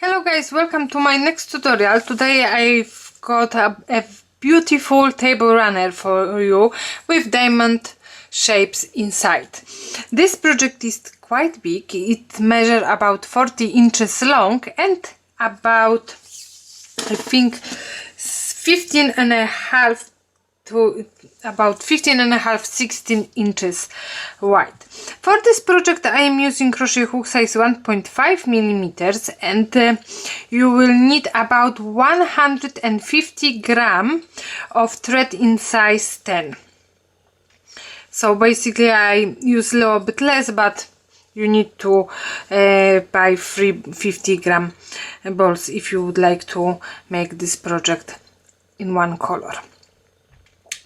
Hello guys, welcome to my next tutorial. Today I've got a beautiful table runner for you with diamond shapes inside. This project is quite big. It measures about 40 inches long and about, I think, 15 and a half to about 16 inches wide. For this project I am using crochet hook size 1.5 millimeters, and you will need about 150 gram of thread in size 10. So basically I use a little bit less, but you need to buy 50 gram balls if you would like to make this project in one color.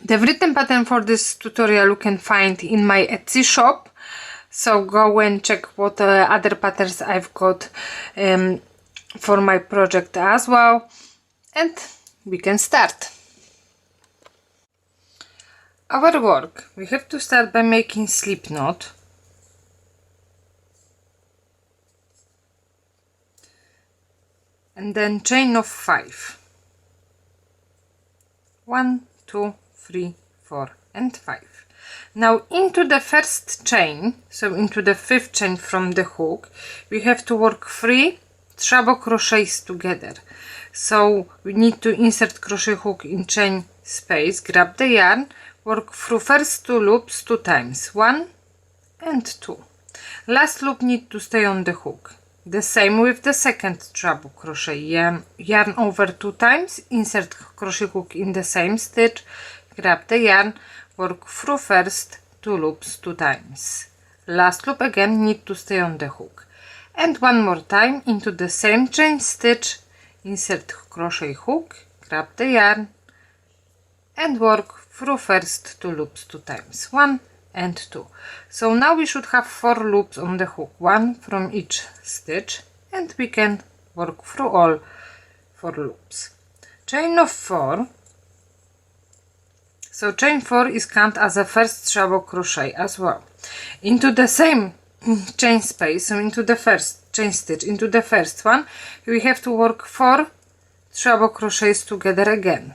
The written pattern for this tutorial you can find in my Etsy shop, so go and check what other patterns I've got for my project as well, and we can start. Our work, we have to start by making slip knot, and then chain of 5, 1, 2, 3, 4 and 5. Now into the first chain, so into the 5th chain from the hook, we have to work 3 treble crochets together. So we need to insert crochet hook in chain space, grab the yarn, work through first 2 loops 2 times, 1 and 2. Last loop need to stay on the hook. The same with the second treble crochet, yarn over 2 times, insert crochet hook in the same stitch, grab the yarn, work through first 2 loops 2 times. Last loop again need to stay on the hook. And one more time into the same chain stitch, insert crochet hook, grab the yarn and work through first 2 loops 2 times, 1 and 2. So now we should have 4 loops on the hook, 1 from each stitch, and we can work through all 4 loops. Chain of 4. So chain 4 is counted as a first treble crochet as well. Into the same chain space, so into the first chain stitch, into the first one, we have to work 4 treble crochets together again.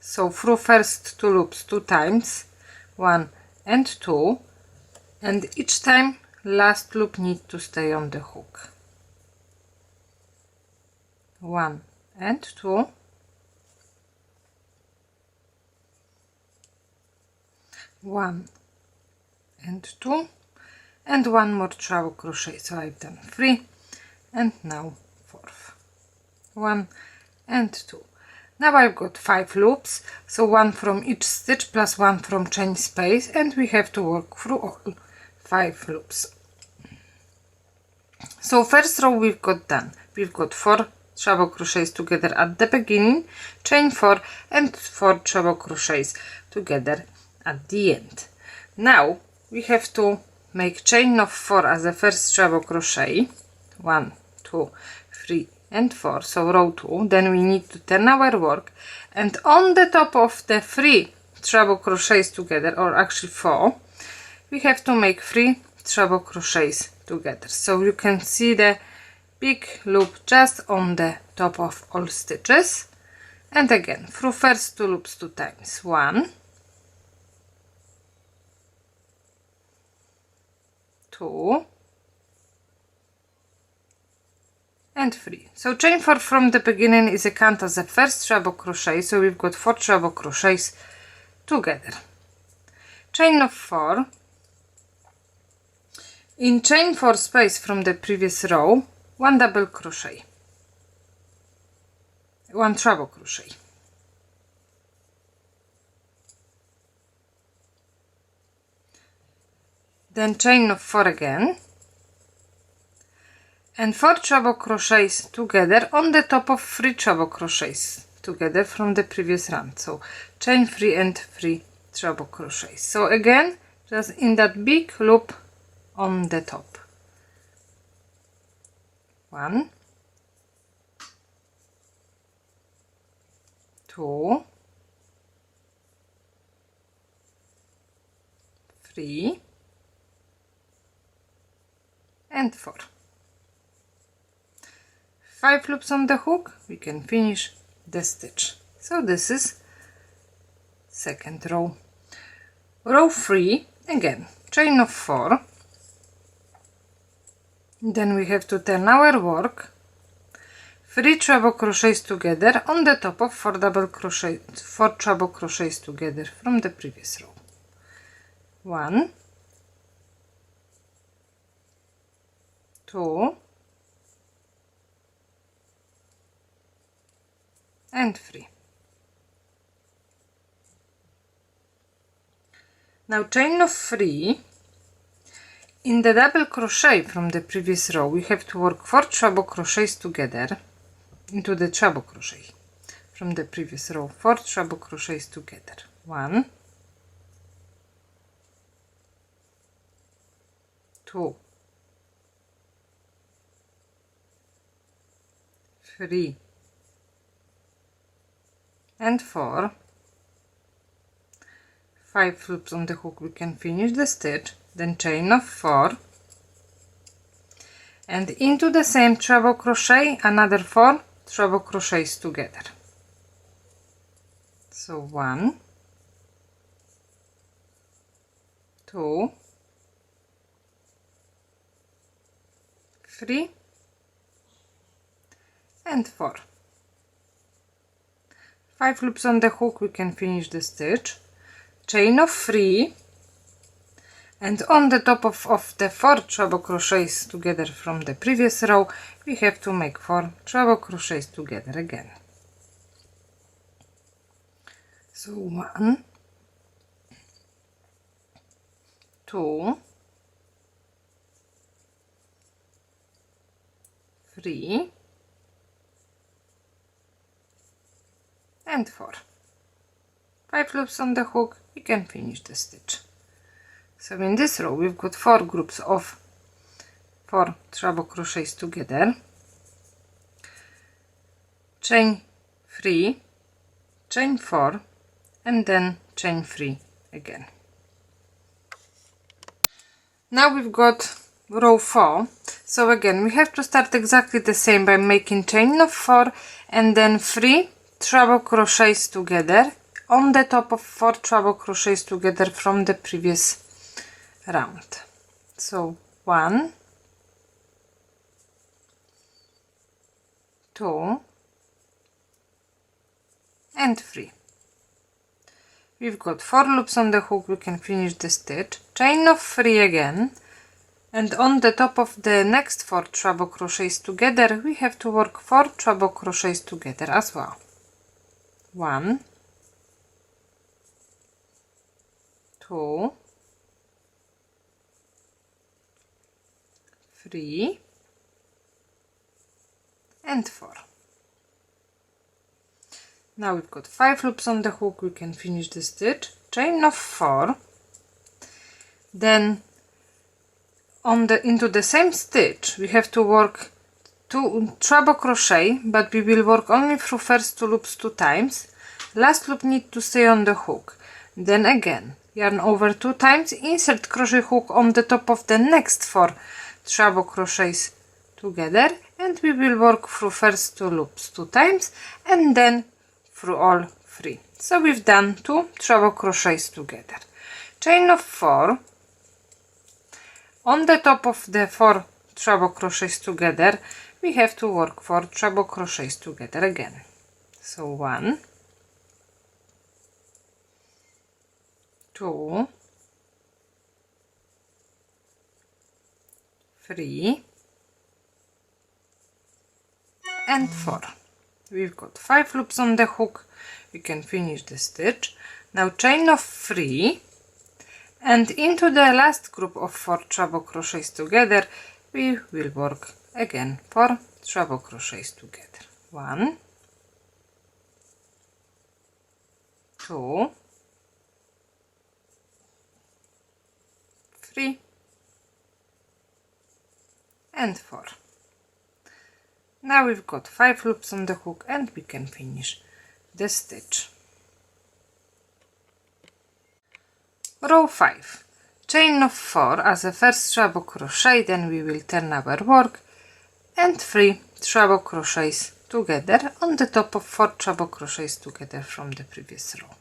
So through first 2 loops 2 times, 1 and 2, and each time last loop need to stay on the hook. 1 and 2, 1 and 2, and one more treble crochet. So I've done 3 and now 4th, 1 and 2. Now I've got 5 loops, so 1 from each stitch plus 1 from chain space, and we have to work through all 5 loops. So first row we've got done. We've got 4 treble crochets together at the beginning, chain 4 and 4 treble crochets together at the end. Now we have to make chain of 4 as the first treble crochet, 1, 2, 3 and 4, so row 2. Then we need to turn our work, and on the top of the 3 treble crochets together, or actually 4, we have to make 3 treble crochets together. So you can see the big loop just on the top of all stitches, and again through first 2 loops 2 times, 1, 2 and 3. So chain 4 from the beginning is counted as a first treble crochet, so we've got 4 treble crochets together. Chain of 4. In chain 4 space from the previous row, 1 double crochet, 1 treble crochet, then chain of 4 again, and 4 treble crochets together on the top of 3 treble crochets together from the previous round. So chain 3 and 3 treble crochets. So again, just in that big loop on the top. 1, 2, 3 and 4. 5 loops on the hook, we can finish the stitch. So this is second row. Row 3, again chain of 4, then we have to turn our work 3 treble crochets together on the top of 4 treble crochets together from the previous row. 1, 2 and 3. Now chain of 3. In the double crochet from the previous row we have to work 4 treble crochets together into the treble crochet from the previous row. 4 treble crochets together. 1, 2, 3 and 4. 5 loops on the hook, we can finish the stitch, then chain of 4 and into the same treble crochet another 4 treble crochets together. So 1, 2, 3 and 4. 5 loops on the hook, we can finish the stitch, chain of 3 and on the top of the 4 treble crochets together from the previous row we have to make 4 treble crochets together again. So 1, 2, 3 and 4. 5 loops on the hook, we can finish the stitch. So in this row we've got 4 groups of 4 treble crochets together, chain 3, chain 4 and then chain 3 again. Now we've got row 4, so again we have to start exactly the same by making chain of 4 and then 3 treble crochets together on the top of 4 treble crochets together from the previous round. So 1, 2 and 3. We've got 4 loops on the hook, we can finish the stitch, chain of 3 again and on the top of the next 4 treble crochets together we have to work 4 treble crochets together as well. 1, 2, 3 and 4. Now we've got 5 loops on the hook, we can finish the stitch, chain of 4, then into the same stitch we have to work 2 treble crochet, but we will work only through first 2 loops 2 times. Last loop need to stay on the hook. Then again yarn over 2 times, insert crochet hook on the top of the next 4 treble crochets together and we will work through first 2 loops 2 times and then through all 3. So we've done 2 treble crochets together. Chain of 4 on the top of the 4 treble crochets together we have to work 4 treble crochets together again. So 1, 2, 3 and 4. We've got 5 loops on the hook, we can finish the stitch. Now chain of 3 and into the last group of 4 treble crochets together we will work again 4 treble crochets together. 1, 2, 3 and 4. Now we've got 5 loops on the hook and we can finish the stitch. Row 5, chain of 4 as a first treble crochet, then we will turn our work and 3 treble crochets together on the top of 4 treble crochets together from the previous row.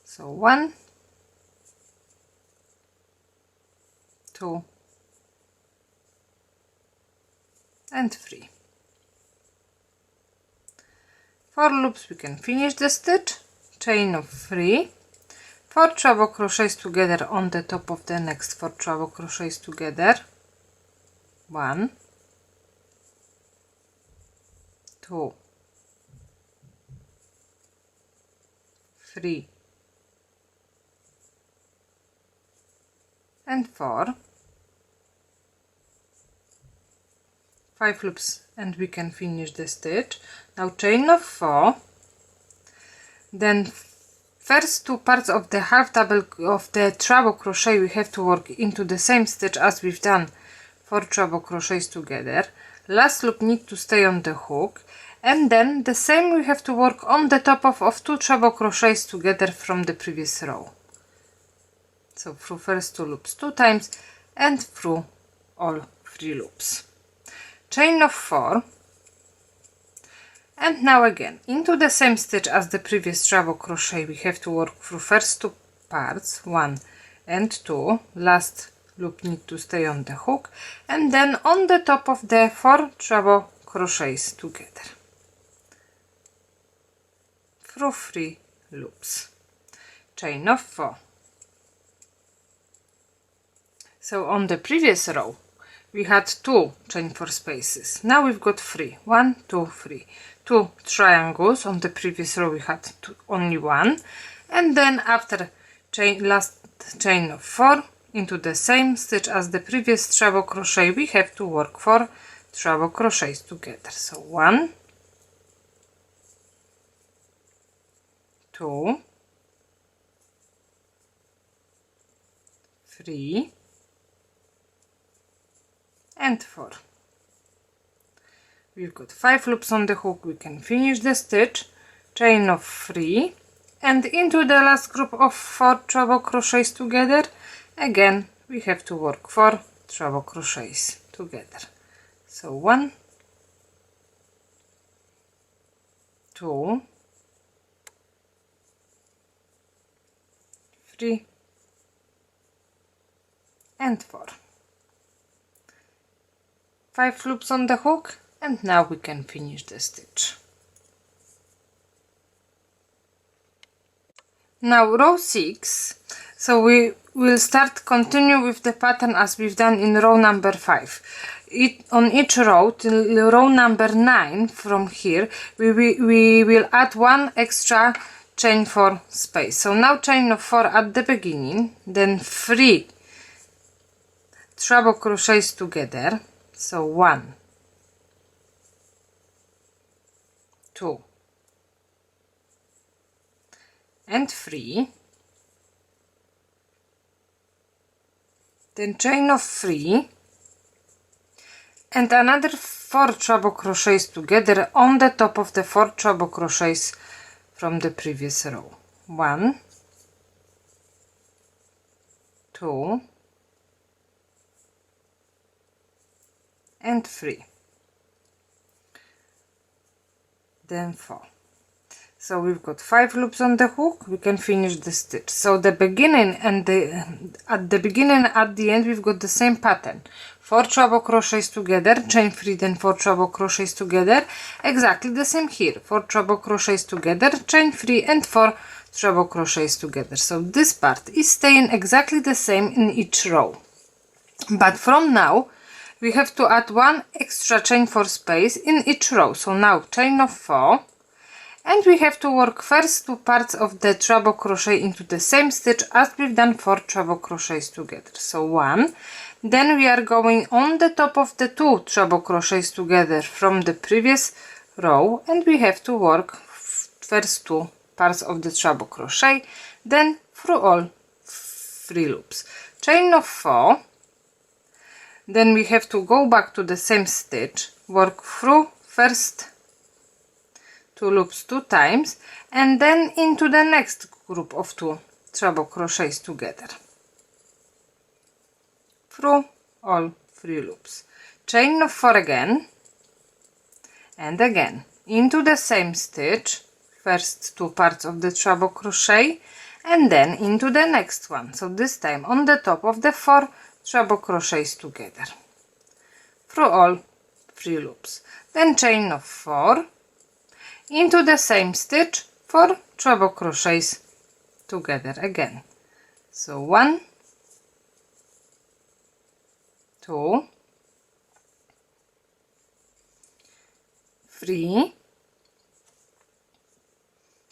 So 1, 2 and 3. 4 loops, we can finish the stitch, chain of 3, 4 treble crochets together on the top of the next 4 treble crochets together, 1, 2, 3 and 4, 5 loops, and we can finish the stitch. Now chain of 4, then first 2 parts of the half double of the treble crochet we have to work into the same stitch as we've done 4 treble crochets together. Last loop need to stay on the hook, and then the same we have to work on the top of 2 treble crochets together from the previous row. So through first 2 loops 2 times and through all 3 loops. Chain of 4, and now again into the same stitch as the previous treble crochet we have to work through first 2 parts, 1 and 2, last loop need to stay on the hook, and then on the top of the 4 treble crochets together through 3 loops. Chain of 4. So on the previous row we had 2 chain 4 spaces. Now we've got 3. 1, 2, 3. 2 triangles. On the previous row we had only 1. And then after last chain of 4 into the same stitch as the previous treble crochet we have to work 4 treble crochets together. So 1, 2, 3 and 4. We've got 5 loops on the hook, we can finish the stitch, chain of 3, and into the last group of 4 treble crochets together, again we have to work 4 treble crochets together. So 1, 2, 3 and 4. 5 loops on the hook, and now we can finish the stitch. Now row 6, so we will continue with the pattern as we've done in row number 5. On each row till row number 9 from here we will add 1 extra chain 4 space. So now chain of 4 at the beginning, then 3 treble crochets together. So 1, 2 and 3, then chain of 3 and another 4 treble crochets together on the top of the 4 treble crochets from the previous row. 1, 2 and 3, then 4. So we've got 5 loops on the hook, we can finish the stitch. So the beginning and at the end we've got the same pattern. 4 treble crochets together, chain 3, then 4 treble crochets together. Exactly the same here. 4 treble crochets together, chain 3 and 4 treble crochets together. So this part is staying exactly the same in each row. But from now we have to add 1 extra chain 4 space in each row. So now chain of 4, and we have to work first 2 parts of the treble crochet into the same stitch as we've done 4 treble crochets together. So 1, then we are going on the top of the 2 treble crochets together from the previous row, and we have to work first 2 parts of the treble crochet, then through all 3 loops. Chain of 4, then we have to go back to the same stitch, work through first 2 loops 2 times, and then into the next group of 2 treble crochets together through all 3 loops. Chain of 4 again, and again into the same stitch, first 2 parts of the treble crochet, and then into the next one. So this time on the top of the 4 treble crochets together through all 3 loops. Then chain of 4 into the same stitch, 4 treble crochets together again. So 1, 2, 3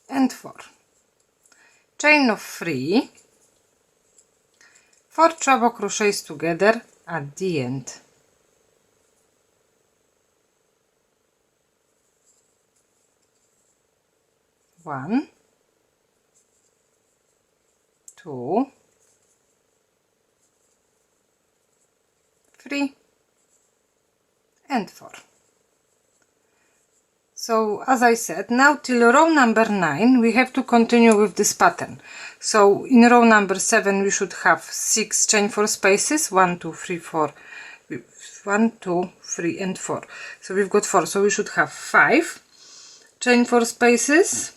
and 4. Chain of 3, 4 treble crochets together at the end. One, 2, 3 and 4. So as I said, now till row number 9 we have to continue with this pattern. So in row number 7 we should have 6 chain 4 spaces, 1, 2, 3, 4, 1, 2, 3 and 4. So we've got 4, so we should have 5 chain 4 spaces.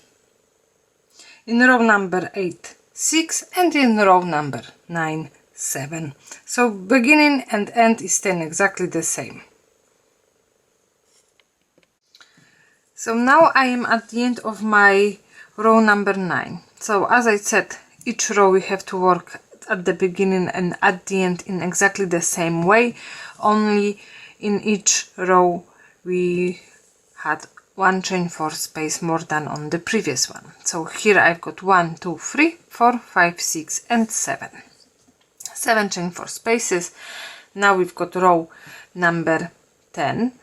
In row number 8, 6, and in row number 9, 7. So beginning and end is staying exactly the same. So now I am at the end of my row number 9. So as I said, each row we have to work at the beginning and at the end in exactly the same way, only in each row we had 1 chain 4 space more than on the previous one. So here I've got 1, 2, 3, 4, 5, 6 and 7. 7 chain 4 spaces. Now we've got row number 10.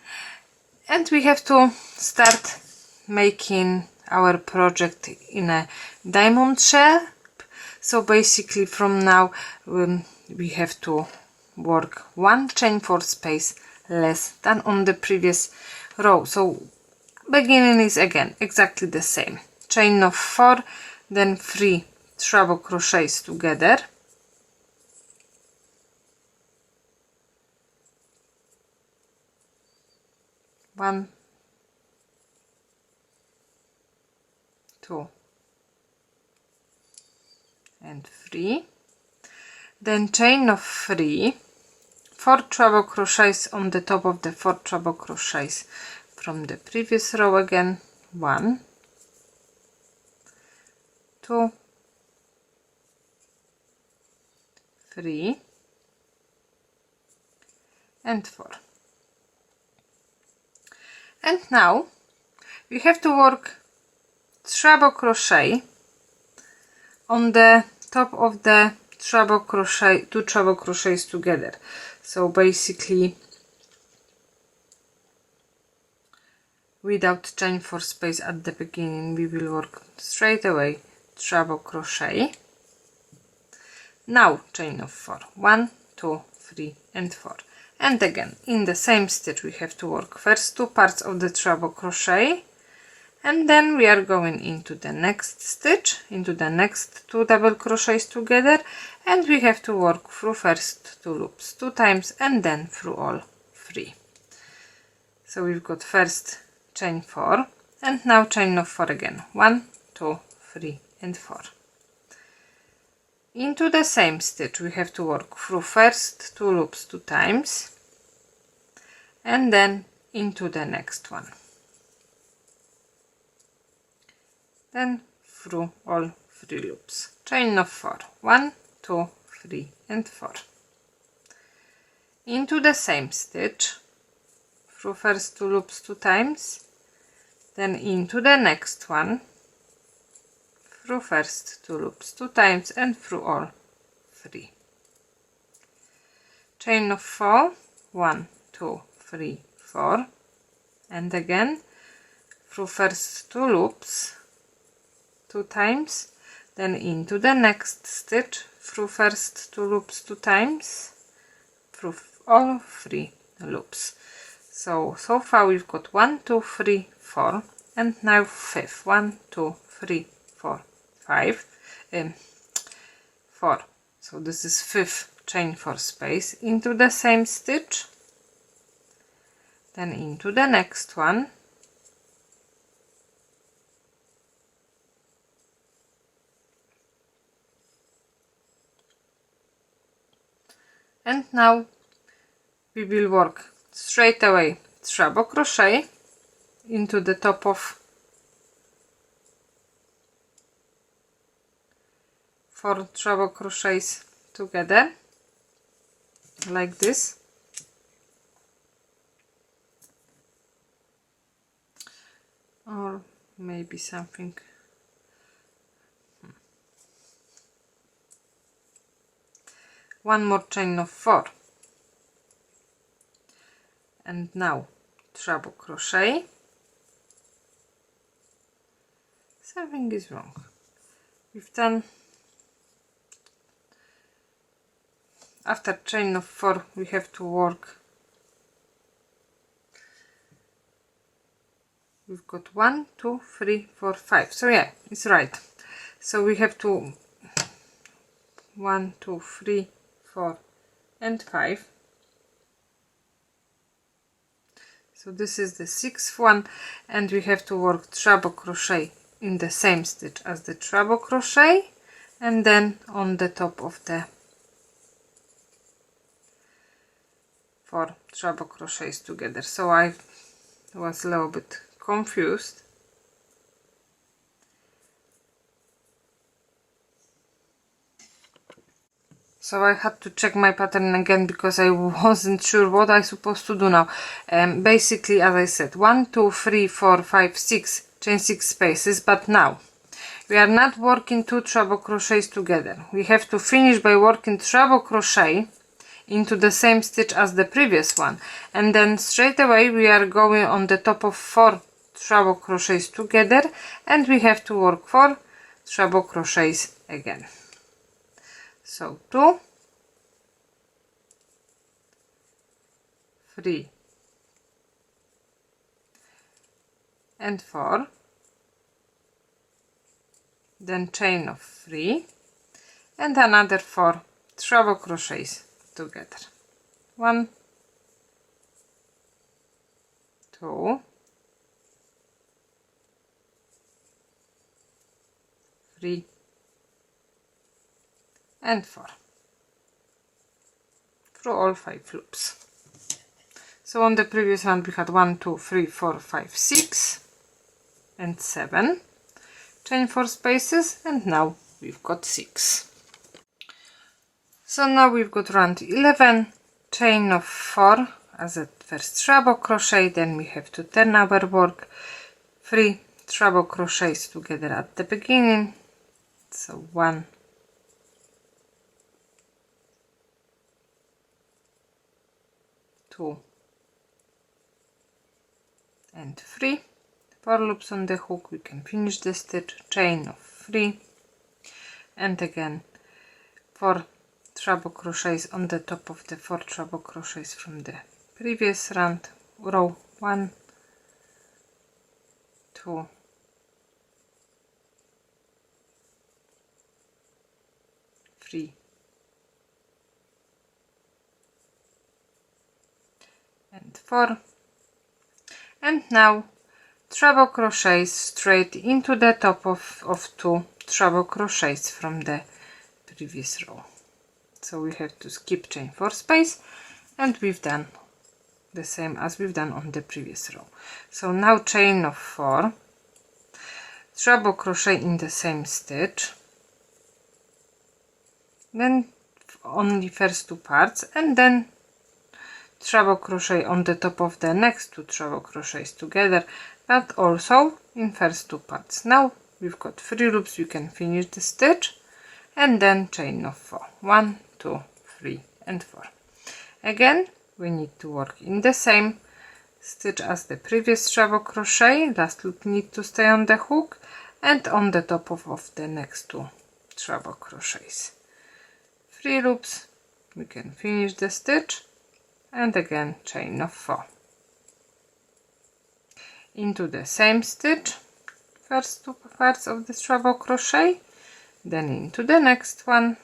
And we have to start making our project in a diamond shape. So basically from now we have to work 1 chain 4 space less than on the previous row. So beginning is again exactly the same. Chain of 4, then 3 treble crochets together. One, 2 and 3. Then chain of 3, 4 treble crochets on the top of the 4 treble crochets from the previous row again. 1, 2, 3 and 4. And now we have to work treble crochet on the top of the treble crochet, 2 treble crochets together. So basically without chain 4 space at the beginning we will work straight away treble crochet. Now chain of 4, 1, 2, 3 and 4. And again in the same stitch we have to work first 2 parts of the treble crochet, and then we are going into the next stitch, into the next 2 double crochets together, and we have to work through first 2 loops 2 times and then through all 3. So we've got first chain 4 and now chain of 4 again, 1, 2, 3 and 4. Into the same stitch we have to work through first 2 loops 2 times and then into the next one, then through all 3 loops, chain of 4, 1, 2, 3 and 4. Into the same stitch through first 2 loops 2 times, then into the next one through first 2 loops 2 times and through all 3. Chain of 4, 1, 2, 3, 4, and again through first 2 loops 2 times, then into the next stitch through first 2 loops 2 times, through all 3 loops. So far we've got 1, 2, 3, 4, and now 5. 1, 2, 3, 4, 5, 4. So this is 5th chain 4 space into the same stitch, then into the next one, And now we will work straight away treble crochet into the top of 4 treble crochets together, like this. Or maybe something. One more chain of 4. And now treble crochet. Something is wrong. We've done, after chain of 4 we have to work, we've got 1, 2, 3, 4, 5. So yeah, it's right. So we have to 1, 2, 3, 4 and 5. So this is the 6th one, and we have to work treble crochet in the same stitch as the treble crochet, and then on the top of the 4 treble crochets together. So I was a little bit confused. So I had to check my pattern again because I wasn't sure what I supposed to do now. Basically, as I said, 1, 2, 3, 4, 5, 6, chain 6 spaces, but now we are not working 2 treble crochets together. We have to finish by working treble crochet into the same stitch as the previous one, and then straight away we are going on the top of 4 treble crochets together, and we have to work 4 treble crochets again. So 2, 3 and 4, then chain of 3 and another 4 treble crochets together. 1, 2, 3 and 4 through all 5 loops. So on the previous one we had 1, 2, 3, 4, 5, 6 and 7 chain 4 spaces, and now we've got 6. So now we've got round 11, chain of 4 as a first treble crochet, then we have to turn our work, 3 treble crochets together at the beginning. So 1, 2 and 3, 4 loops on the hook, we can finish the stitch, chain of 3 and again 4 treble crochets on the top of the 4 treble crochets from the previous round, row 1, 2, 3 and 4, and now treble crochets straight into the top of 2 treble crochets from the previous row. So we have to skip chain 4 space, and we've done the same as we've done on the previous row. So now chain of 4, treble crochet in the same stitch, then only first 2 parts, and then treble crochet on the top of the next 2 treble crochets together, but also in first 2 parts. Now we've got 3 loops, we can finish the stitch, and then chain of 4, 1, 2, 3 and 4. Again we need to work in the same stitch as the previous treble crochet, last loop need to stay on the hook, and on the top of the next 2 treble crochets. 3 loops, we can finish the stitch, and again chain of 4 into the same stitch, first 2 parts of the treble crochet, then into the next one,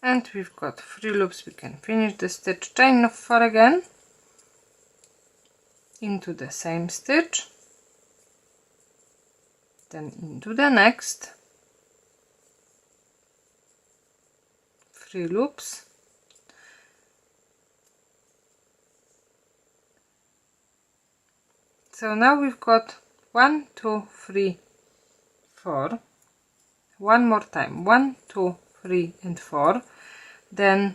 and we've got 3 loops. We can finish the stitch, chain of 4 again into the same stitch, then into the next, 3 loops, so now we've got 1 2 3 4, one more time, 1 2 3 and 4, then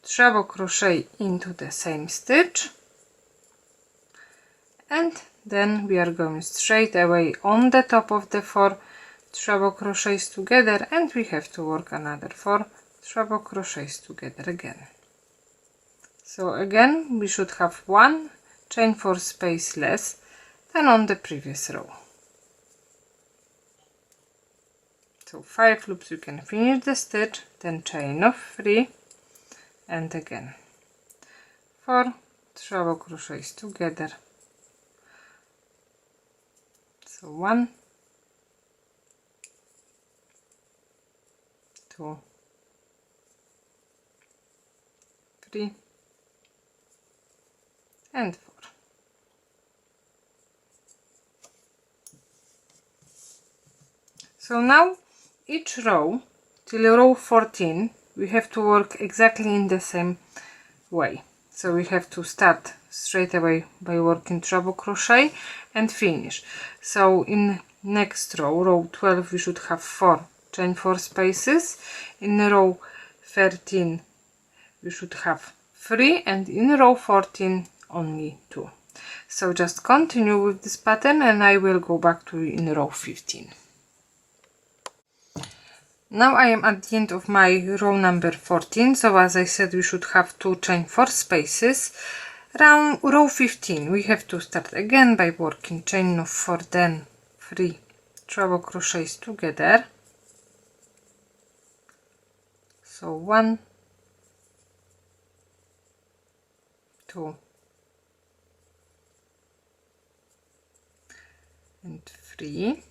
treble crochet into the same stitch, and then we are going straight away on the top of the 4 treble crochets together, and we have to work another 4 treble crochets together again. So again we should have 1 chain 4 space less than on the previous row. So 5 loops, you can finish the stitch, then chain of 3, and again 4 treble crochets together. So 1 2 3 and 4. So now each row till row 14 we have to work exactly in the same way. So we have to start straight away by working treble crochet and finish. So in next row, row 12, we should have 4 chain 4 spaces. In row 13 we should have 3, and in row 14 only 2. So just continue with this pattern and I will go back to you in row 15. Now I am at the end of my row number 14, so as I said we should have 2 chain 4 spaces. Round row 15 we have to start again by working chain of 4, then 3 treble crochets together. So 1 2 and 3,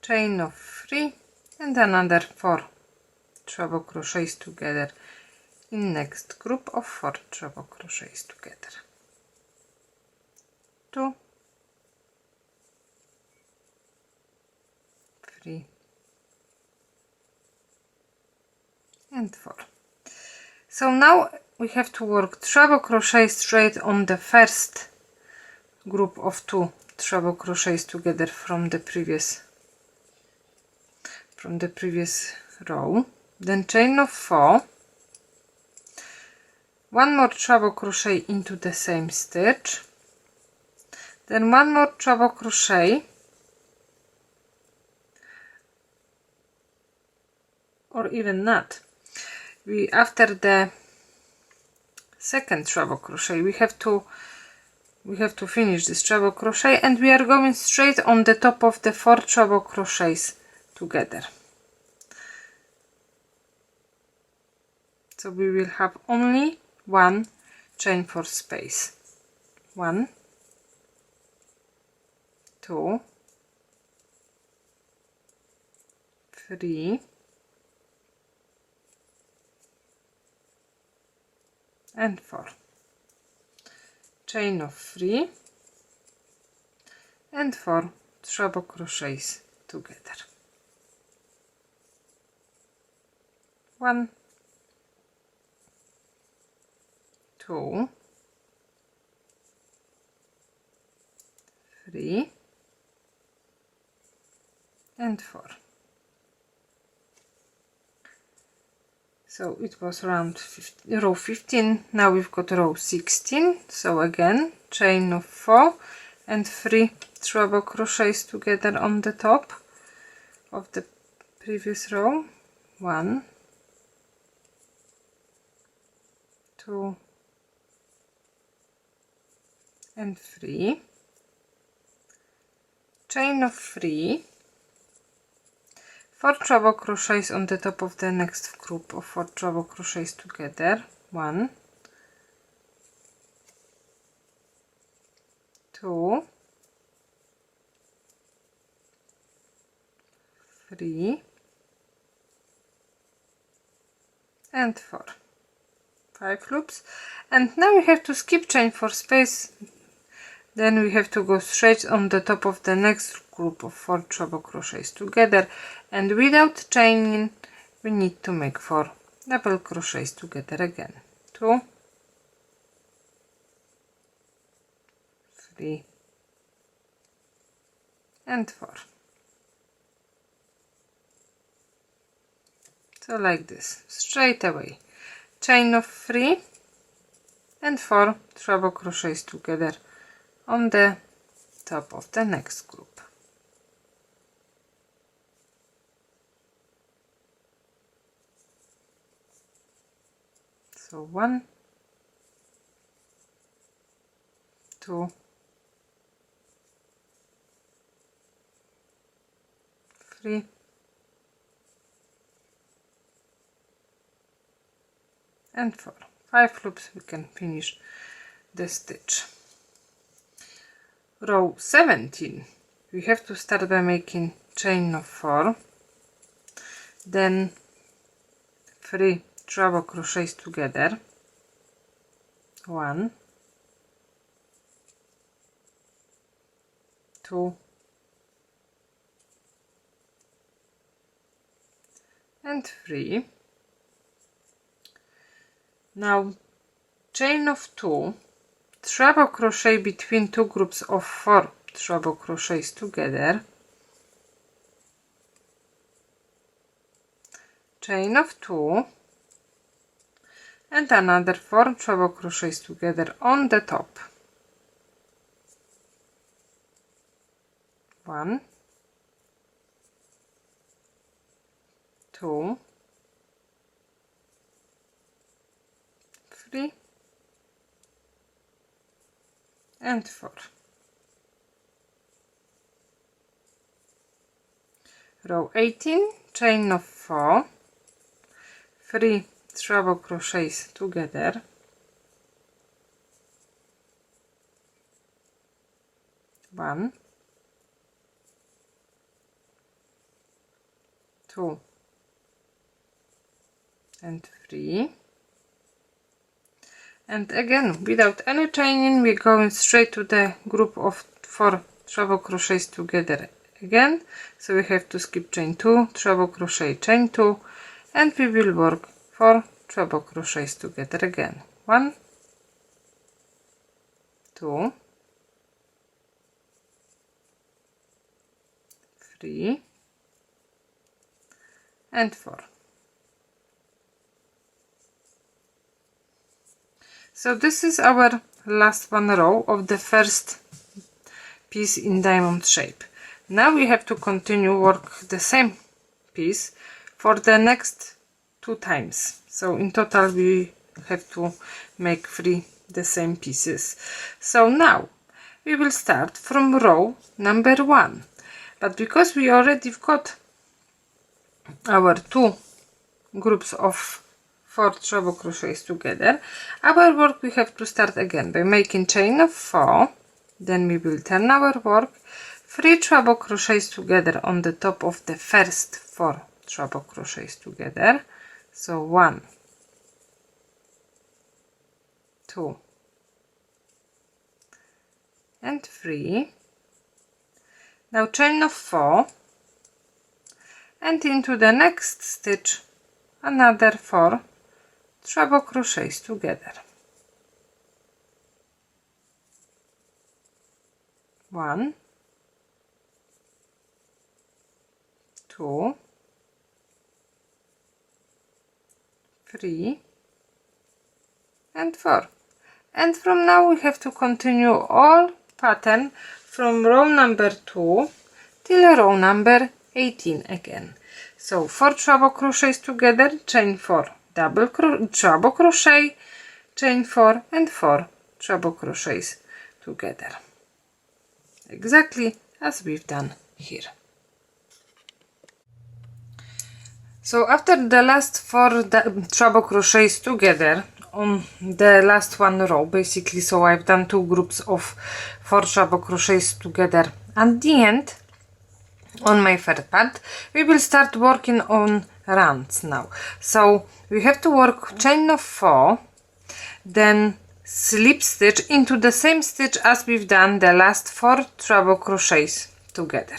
chain of 3 and another 4 treble crochets together in next group of 4 treble crochets together. 2 3 and 4. So now we have to work treble crochet straight on the first group of 2 treble crochets together from the previous row, then chain of 4, one more treble crochet into the same stitch, then one more treble crochet, or even not. After the second treble crochet we have to finish this treble crochet, and we are going straight on the top of the 4 treble crochets together. So we will have only 1 chain 4 space. 1 2 3 and 4. Chain of 3 and 4 treble crochets together. 1 2 3 and 4. So it was around row 15. Now we've got row 16. So again chain of 4 and 3 treble crochets together on the top of the previous row. 1 2 and 3, chain of 3, 4 treble crochets on the top of the next group of 4 treble crochets together. 1 2 3 and 4. 5 loops, and now we have to skip chain for space. Then we have to go straight on the top of the next group of 4 treble crochets together, and without chaining we need to make 4 double crochets together again. 2, 3 and 4. So like this, straight away, chain of 3 and 4 treble crochets together on the top of the next group. So 1, 2, 3, and 4. 5 loops, we can finish the stitch. Row 17, we have to start by making chain of 4, then 3 treble crochets together, 1, 2, and 3. Now chain of 2, treble crochet between 2 groups of 4 treble crochets together, chain of 2, and another 4 treble crochets together on the top. 1, 2, 3 and 4. Row 18, chain of 4, 3 treble crochets together, 1, 2 and 3, and again without any chaining we're going straight to the group of 4 treble crochets together again, so we have to skip chain 2, treble crochet, chain 2, and we will work 4 treble crochets together again. 1, 2, 3 and 4. So this is our last one row of the first piece in diamond shape. Now we have to continue work the same piece for the next 2 times. So in total we have to make 3 the same pieces. So now we will start from row number 1, but because we already got our 2 groups of 4 treble crochets together, our work we have to start again by making chain of 4, then we will turn our work, 3 treble crochets together on the top of the first 4 treble crochets together. So 1, 2 and 3. Now chain of 4, and into the next stitch another 4 treble crochets together. 1, 2, 3 and 4. And from now we have to continue all pattern from row number 2 till row number 18 again. So 4 treble crochets together, chain 4 treble crochet, chain 4 and 4 treble crochets together, exactly as we've done here. So after the last 4 treble crochets together on the last one row, basically, so I've done 2 groups of 4 treble crochets together at the end on my third part, we will start working on rounds now. So we have to work chain of 4, then slip stitch into the same stitch as we've done the last 4 treble crochets together.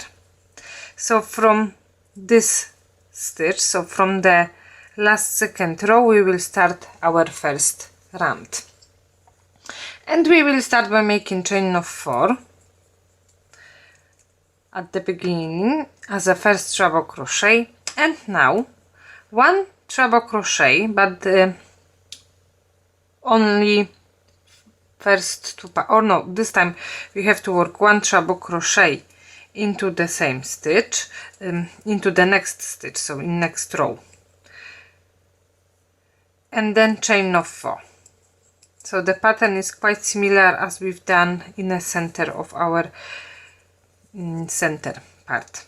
So from this stitch, so from the last second row, we will start our first round. And we will start by making chain of 4 at the beginning as a first treble crochet, and now 1 treble crochet, but only first 2 or no, this time we have to work 1 treble crochet into the same stitch, into the next stitch, so in next row, and then chain of 4. So the pattern is quite similar as we've done in the center of our center part.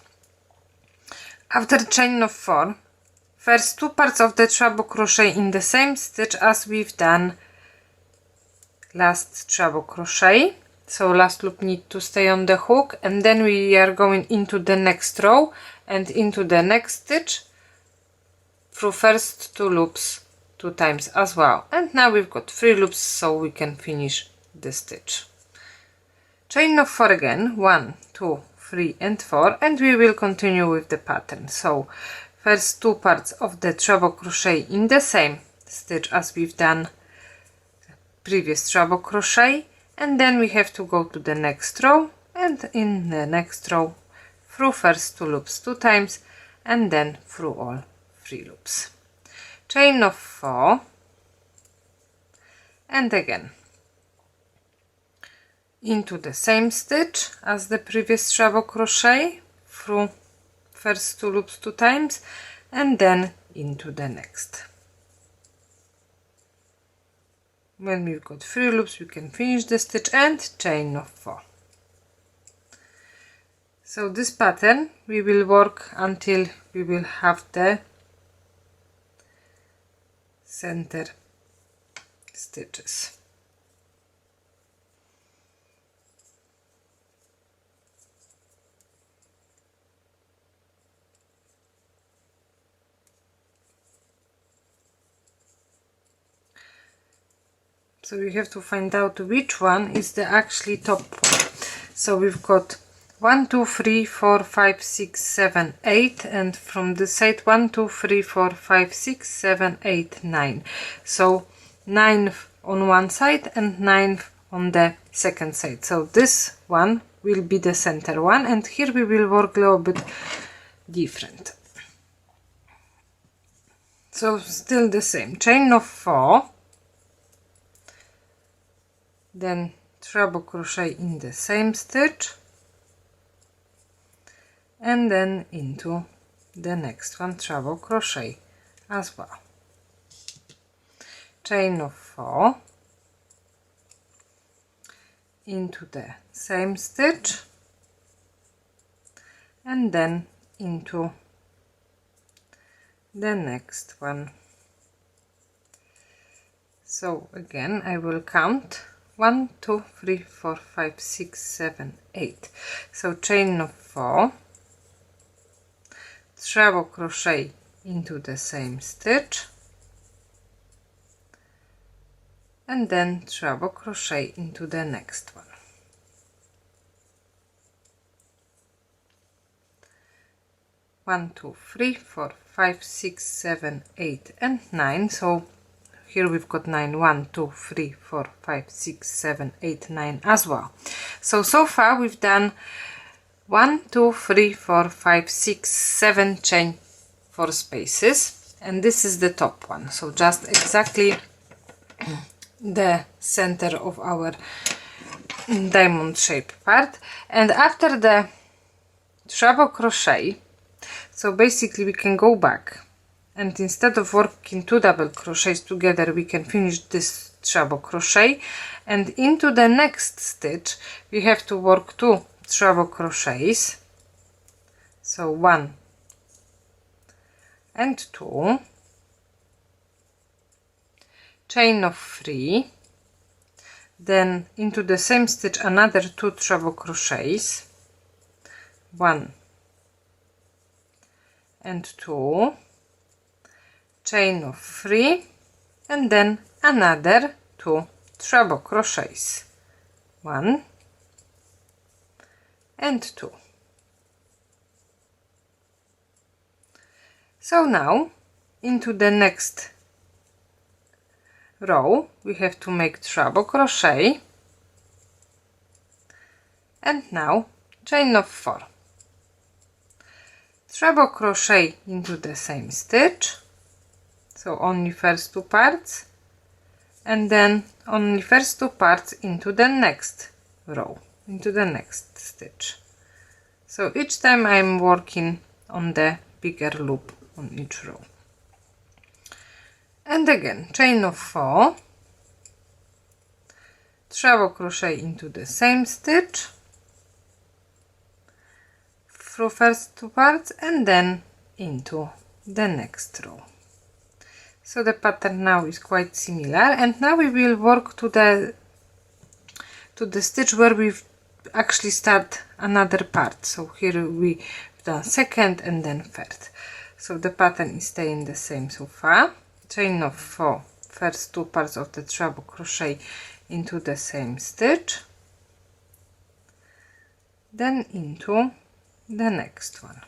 After chain of 4, first 2 parts of the treble crochet in the same stitch as we've done last treble crochet, so last loop need to stay on the hook, and then we are going into the next row and into the next stitch through first 2 loops 2 times as well, and now we've got 3 loops, so we can finish the stitch. Chain of 4 again, 1, 2, 3 and 4, and we will continue with the pattern. So first 2 parts of the treble crochet in the same stitch as we've done previous treble crochet, and then we have to go to the next row, and in the next row through first 2 loops 2 times, and then through all 3 loops. Chain of 4, and again into the same stitch as the previous treble crochet through first 2 loops 2 times, and then into the next. When we've got 3 loops, we can finish the stitch and chain of 4. So this pattern we will work until we will have the center stitches. So we have to find out which one is the actually top one. So we've got 1, 2, 3, 4, 5, 6, 7, 8, and from this side 1, 2, 3, 4, 5, 6, 7, 8, 9. So 9 on one side and 9 on the second side. So this one will be the center one, and here we will work a little bit different. So still the same, chain of 4, then treble crochet in the same stitch, and then into the next one treble crochet as well. Chain of 4 into the same stitch, and then into the next one. So again I will count 1, 2, 3, 4, 5, 6, 7, 8. So chain of 4, treble crochet into the same stitch, and then treble crochet into the next one. One, 2, 3, 4, 5, 6, 7, 8, and 9. So here we've got 9, 1, 2, 3, 4, 5, 6, 7, 8, 9 as well. So far we've done 1, 2, 3, 4, 5, 6, 7 chain 4 spaces, and this is the top one. So just exactly the center of our diamond shape part. And after the treble crochet, so basically we can go back, and instead of working 2 double crochets together, we can finish this treble crochet, and into the next stitch we have to work 2 treble crochets, so 1 and 2, chain of 3, then into the same stitch another 2 treble crochets, 1 and 2, chain of 3, and then another 2 treble crochets, 1 and 2. So now into the next row we have to make treble crochet, and now chain of 4, treble crochet into the same stitch, so only first 2 parts, and then only first 2 parts into the next row, into the next stitch. So each time I'm working on the bigger loop on each row. And again chain of 4, treble crochet into the same stitch through first 2 parts, and then into the next row. So the pattern now is quite similar, and now we will work to the stitch where we've actually start another part. So here we've done second and then third. So the pattern is staying the same so far. Chain of 4, first 2 parts of the treble crochet into the same stitch, then into the next one,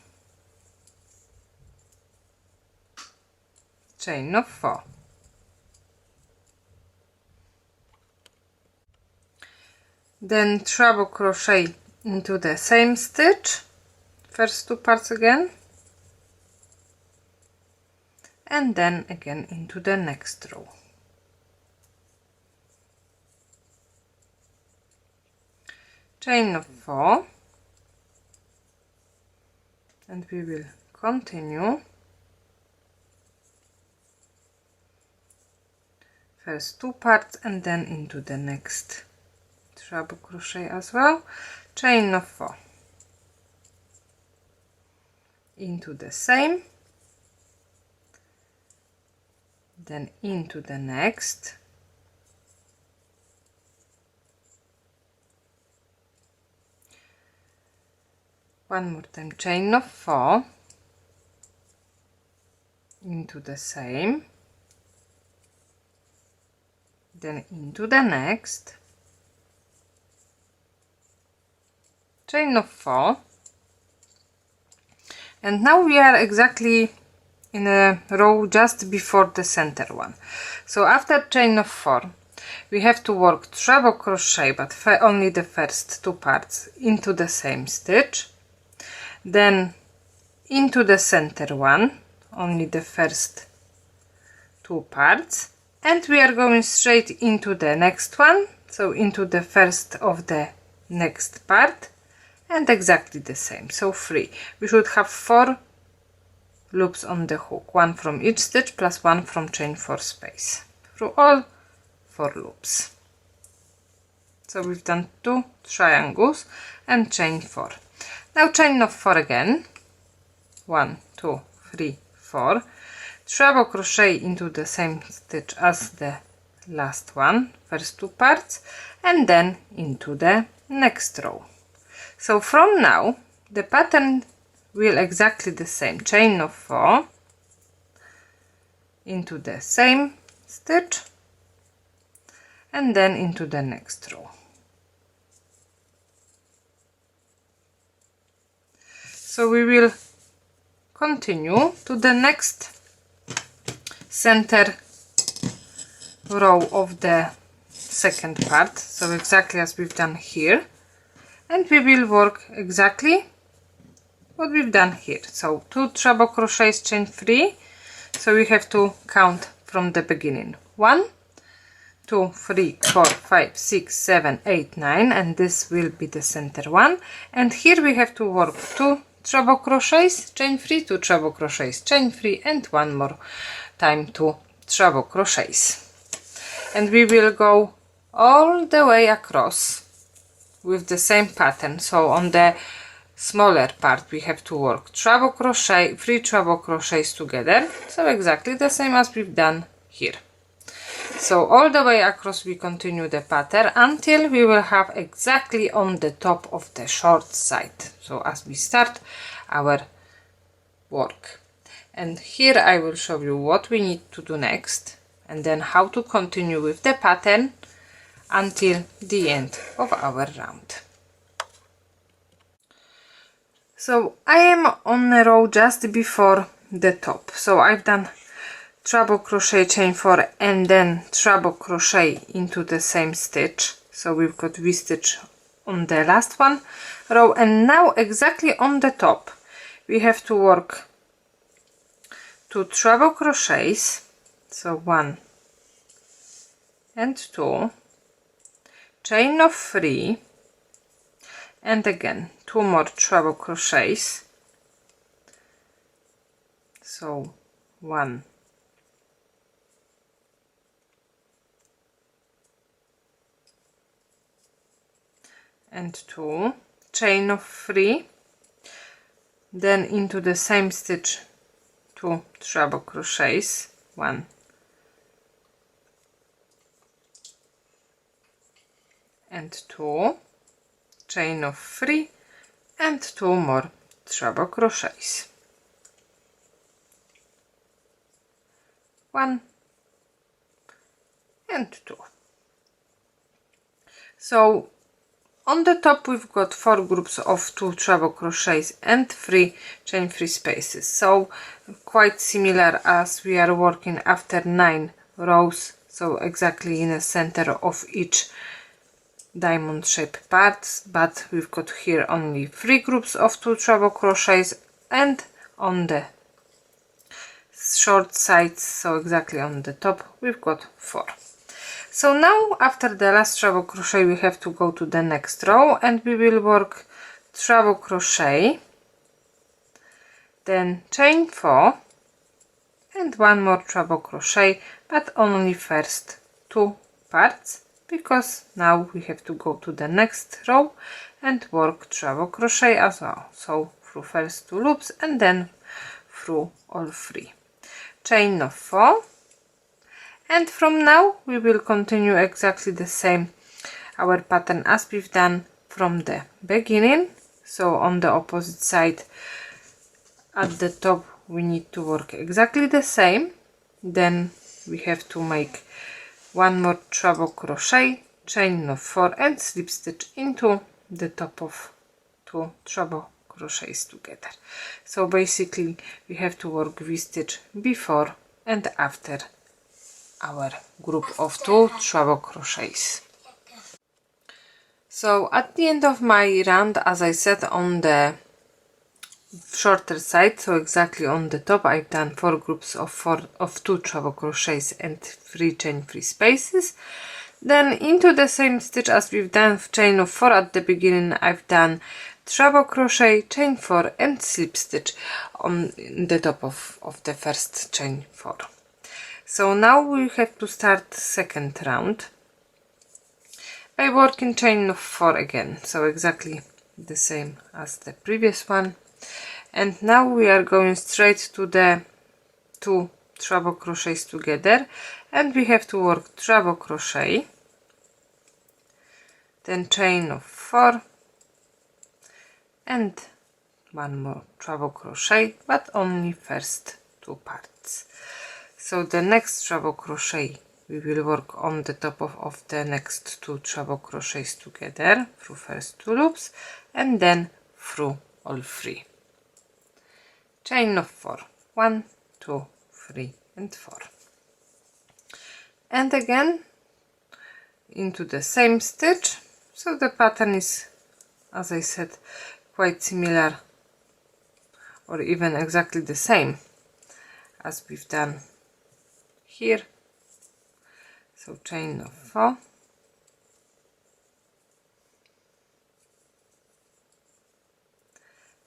chain of 4, then treble crochet into the same stitch, first 2 parts again, and then again into the next row. Chain of 4, and we will continue first 2 parts and then into the next treble crochet as well. Chain of 4, into the same, then into the next, one more time, chain of 4, into the same, then into the next, chain of 4, and now we are exactly in a row just before the center one. So after chain of 4 we have to work treble crochet, but only the first 2 parts into the same stitch, then into the center one, only the first 2 parts, and we are going straight into the next one, so into the first of the next part, and exactly the same, so 3. We should have 4 loops on the hook, 1 from each stitch plus 1 from chain 4 space through all 4 loops. So we've done 2 triangles and chain 4. Now chain of 4 again, 1, 2, 3, 4, treble crochet into the same stitch as the last one, first 2 parts, and then into the next row. So from now the pattern will exactly the same, chain of 4 into the same stitch and then into the next row. So we will continue to the next center row of the second part, so exactly as we've done here, and we will work exactly what we've done here. So 2 treble crochets, chain 3, so we have to count from the beginning, 1, 2, 3, 4, 5, 6, 7, 8, 9, and this will be the center one, and here we have to work 2 treble crochets, chain 3, 2 treble crochets, chain 3, and 1 more time 2 treble crochets, and we will go all the way across with the same pattern. So on the smaller part we have to work treble crochet, 3 treble crochets together, so exactly the same as we've done here. So all the way across we continue the pattern until we will have exactly on the top of the short side, so as we start our work. And here I will show you what we need to do next, and then how to continue with the pattern until the end of our round. So I am on the row just before the top, so I've done treble crochet, chain 4, and then treble crochet into the same stitch. So we've got V-stitch on the last one row, and now exactly on the top we have to work 2 treble crochets, so 1 and 2, chain of 3, and again 2 more treble crochets, so 1 and 2, chain of 3, then into the same stitch 2 treble crochets, 1 and 2, chain of 3, and 2 more treble crochets, 1 and 2. So on the top we've got 4 groups of 2 treble crochets and 3 chain 3 spaces, so quite similar as we are working after 9 rows, so exactly in the center of each diamond shaped parts, but we've got here only 3 groups of 2 treble crochets, and on the short sides, so exactly on the top, we've got 4. So now after the last treble crochet we have to go to the next row, and we will work treble crochet, then chain 4 and 1 more treble crochet, but only first 2 parts, because now we have to go to the next row and work treble crochet as well. So through first 2 loops and then through all 3, chain of 4. And from now we will continue exactly the same our pattern as we've done from the beginning. So on the opposite side at the top we need to work exactly the same, then we have to make 1 more treble crochet, chain of 4, and slip stitch into the top of 2 treble crochets together. So basically we have to work V-stitch before and after our group of 2 treble crochets. So at the end of my round, as I said, on the shorter side, so exactly on the top, I've done 4 groups of 2 treble crochets and 3 chain 3 spaces. Then into the same stitch as we've done chain of 4 at the beginning, I've done treble crochet, chain 4, and slip stitch on the top of the first chain 4. So now we have to start second round by working chain of 4 again, so exactly the same as the previous one. And now we are going straight to the 2 treble crochets together, and we have to work treble crochet, then chain of 4 and 1 more treble crochet, but only first 2 parts. So the next treble crochet we will work on the top of the next 2 treble crochets together through first 2 loops and then through all 3. Chain of 4, 1, 2, 3 and 4. And again into the same stitch, so the pattern is, as I said, quite similar or even exactly the same as we've done here. So chain of 4,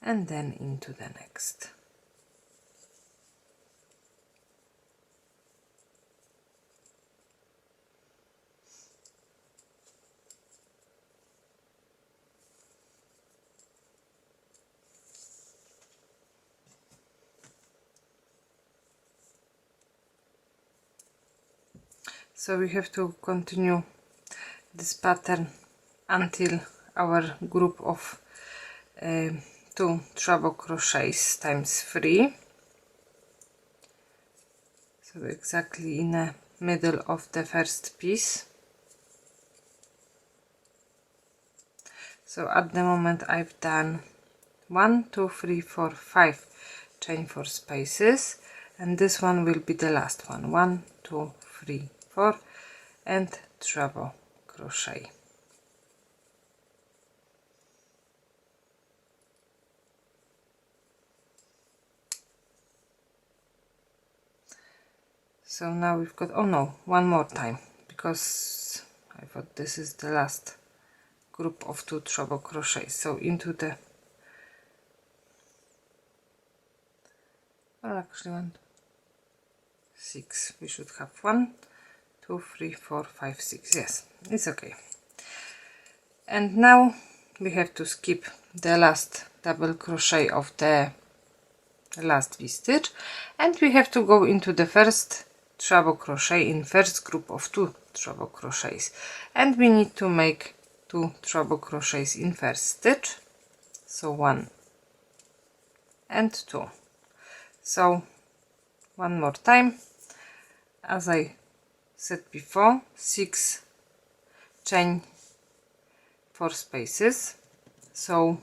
and then into the next. So we have to continue this pattern until our group of 2 treble crochets times 3. so exactly in the middle of the first piece. So at the moment I've done 1, 2, 3, 4, 5 chain 4 spaces, and this one will be the last one. 1, 2, 3, 4, and treble crochet. So now we've got, oh no, one more time, because I thought this is the last group of 2 treble crochets. So into the, well, actually 1, 6, we should have 1, 2, 3, 4, 5, 6, yes, it's okay. And now we have to skip the last double crochet of the last V-stitch, and we have to go into the first treble crochet in first group of 2 treble crochets, and we need to make 2 treble crochets in first stitch, so 1 and 2. So one more time, as I said before, 6 chain 4 spaces. So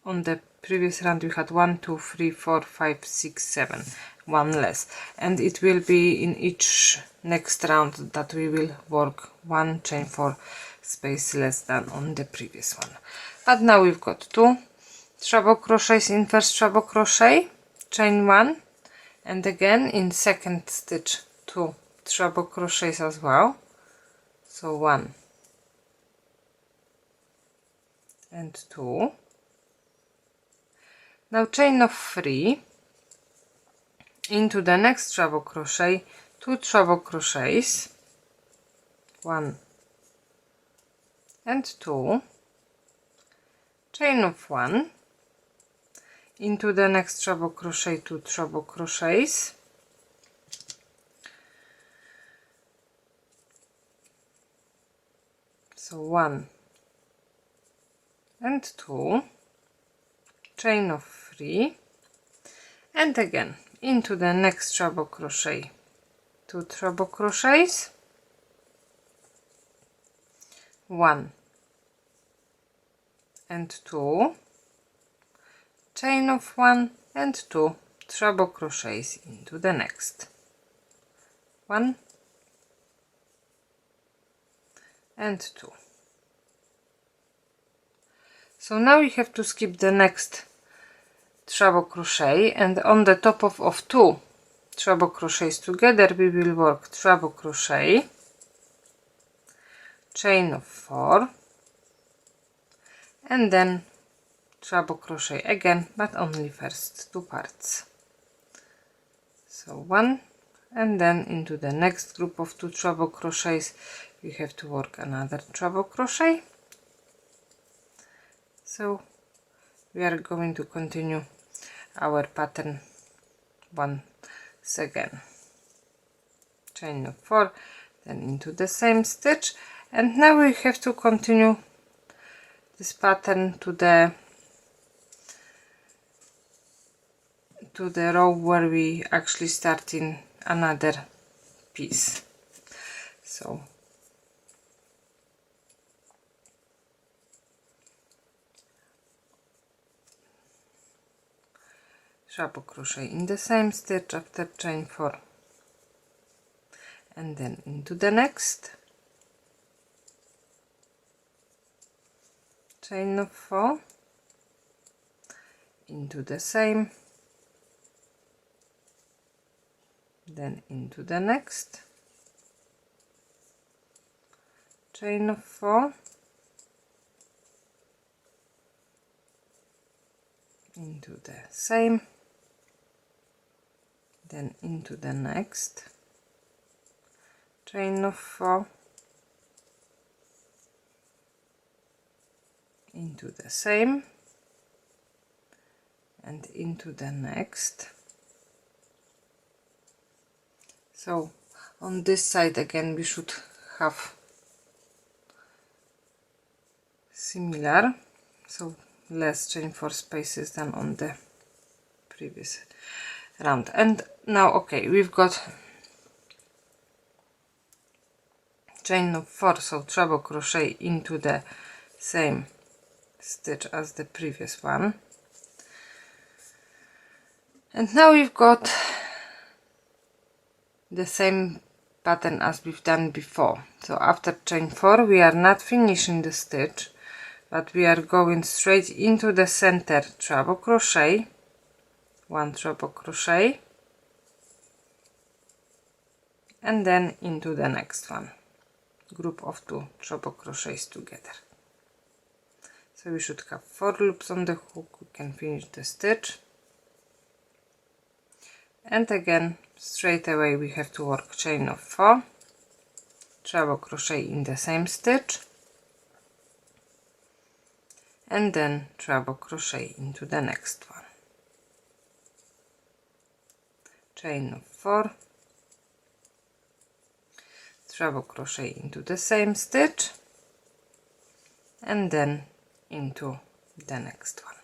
on the previous round we had 1, 2, 3, 4, 5, 6, 7, one less, and it will be in each next round that we will work 1 chain 4 space less than on the previous one. But now we've got 2 treble crochets in first treble crochet, chain 1, and again in second stitch 2 treble crochets as well, so 1 and 2. Now chain of 3 into the next treble crochet, 2 treble crochets, 1 and 2, chain of 1 into the next treble crochet, 2 treble crochets, so 1 and 2, chain of 3, and again into the next treble crochet, 2 treble crochets, 1 and 2, chain of 1 and 2 treble crochets into the next, 1 and 2. So now we have to skip the next treble crochet, and on the top of 2 treble crochets together we will work treble crochet, chain of 4, and then treble crochet again, but only first 2 parts. So 1, and then into the next group of 2 treble crochets we have to work another treble crochet. So we are going to continue our pattern once again, chain of 4, then into the same stitch, and now we have to continue this pattern to the row where we actually start in another piece. So treble crochet in the same stitch after chain 4, and then into the next, chain of 4, into the same, then into the next, chain of 4, into the same, then into the next, chain of 4, into the same, and into the next. So on this side again we should have similar, so less chain 4 spaces than on the previous round. And now okay, we've got chain of 4, so treble crochet into the same stitch as the previous one. And now we've got the same pattern as we've done before. So after chain 4 we are not finishing the stitch, but we are going straight into the center treble crochet, 1 treble crochet, and then into the next one, group of 2 treble crochets together. So we should have 4 loops on the hook. We can finish the stitch, and again straight away we have to work chain of 4, treble crochet in the same stitch, and then treble crochet into the next one, chain of 4, treble crochet into the same stitch, and then into the next one.